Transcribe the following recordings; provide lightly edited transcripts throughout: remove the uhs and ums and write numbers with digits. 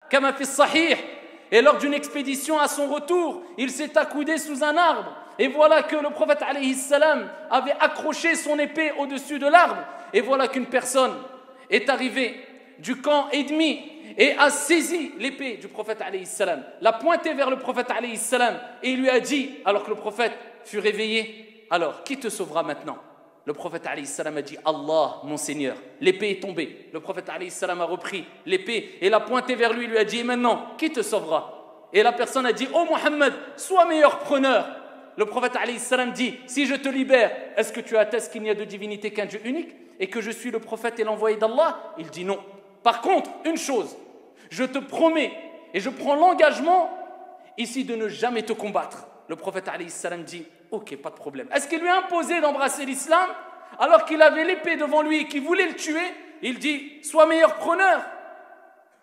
kama fi sahih. Et lors d'une expédition à son retour, il s'est accoudé sous un arbre. Et voilà que le prophète alayhi salam avait accroché son épée au-dessus de l'arbre. Et voilà qu'une personne est arrivée du camp ennemi et a saisi l'épée du prophète alayhi salam, l'a pointée vers le prophète alayhi salam et il lui a dit, alors que le prophète fut réveillé, alors qui te sauvera maintenant? Le prophète alayhi salam a dit, Allah, mon Seigneur. L'épée est tombée. Le prophète alayhi salam a repris l'épée et l'a pointée vers lui, lui a dit, et maintenant, qui te sauvera? Et la personne a dit, oh Mohammed, sois meilleur preneur. Le prophète alayhi salam dit, si je te libère, est-ce que tu attestes qu'il n'y a de divinité qu'un Dieu unique et que je suis le prophète et l'envoyé d'Allah? Il dit non. Par contre, une chose, je te promets et je prends l'engagement ici de ne jamais te combattre. Le prophète alayhi salam dit, ok, pas de problème. Est-ce qu'il lui a imposé d'embrasser l'islam alors qu'il avait l'épée devant lui et qu'il voulait le tuer? Il dit, sois meilleur preneur.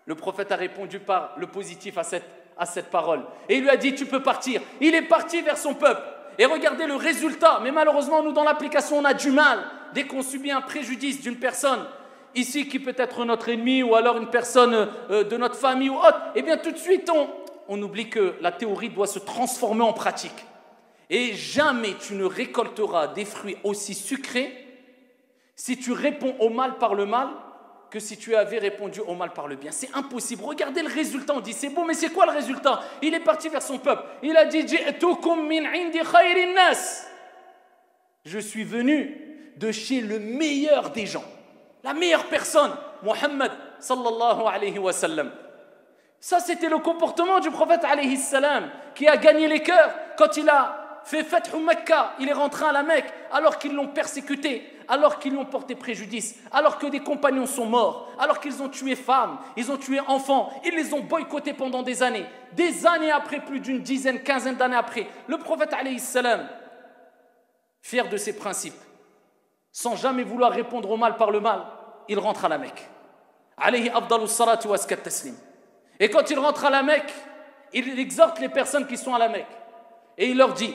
Le prophète a répondu par le positif à cette parole. Et il lui a dit, tu peux partir. Il est parti vers son peuple. Et regardez le résultat. Mais malheureusement, nous, dans l'application, on a du mal. Dès qu'on subit un préjudice d'une personne, ici, qui peut être notre ennemi, ou alors une personne de notre famille ou autre, eh bien, tout de suite, on oublie que la théorie doit se transformer en pratique. Et jamais tu ne récolteras des fruits aussi sucrés si tu réponds au mal par le mal que si tu avais répondu au mal par le bien. C'est impossible. Regardez le résultat. On dit, c'est bon, mais c'est quoi le résultat? Il est parti vers son peuple. Il a dit, Ji'tukum min indi khayrin nas. Je suis venu de chez le meilleur des gens. La meilleure personne, Muhammad sallallahu alayhi wa sallam. Ça, c'était le comportement du prophète alayhi salam qui a gagné les cœurs quand il a fait Fathu Mecca. Il est rentré à la Mecque alors qu'ils l'ont persécuté, alors qu'ils lui ont porté préjudice, alors que des compagnons sont morts, alors qu'ils ont tué femmes, ils ont tué enfants, ils les ont boycottés pendant des années après, plus d'une dizaine, quinzaine d'années après. Le prophète alayhi salam, fier de ses principes, sans jamais vouloir répondre au mal par le mal, il rentre à la Mecque. Alayhi afdalus salatu wa askat taslim. Et quand il rentre à la Mecque, il exhorte les personnes qui sont à la Mecque. Et il leur dit,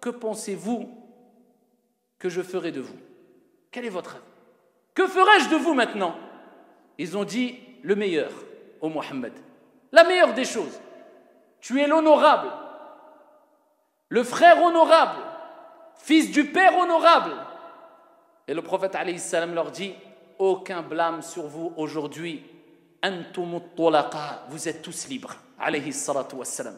que pensez-vous que je ferai de vous? Quel est votre avis? Que ferai-je de vous maintenant? Ils ont dit, le meilleur, ô Mohammed. La meilleure des choses. Tu es l'honorable, le frère honorable, fils du père honorable. Et le prophète alayhi salam leur dit, aucun blâme sur vous aujourd'hui. Antumut tulaqa, vous êtes tous libres. Alayhi salatu wassalam.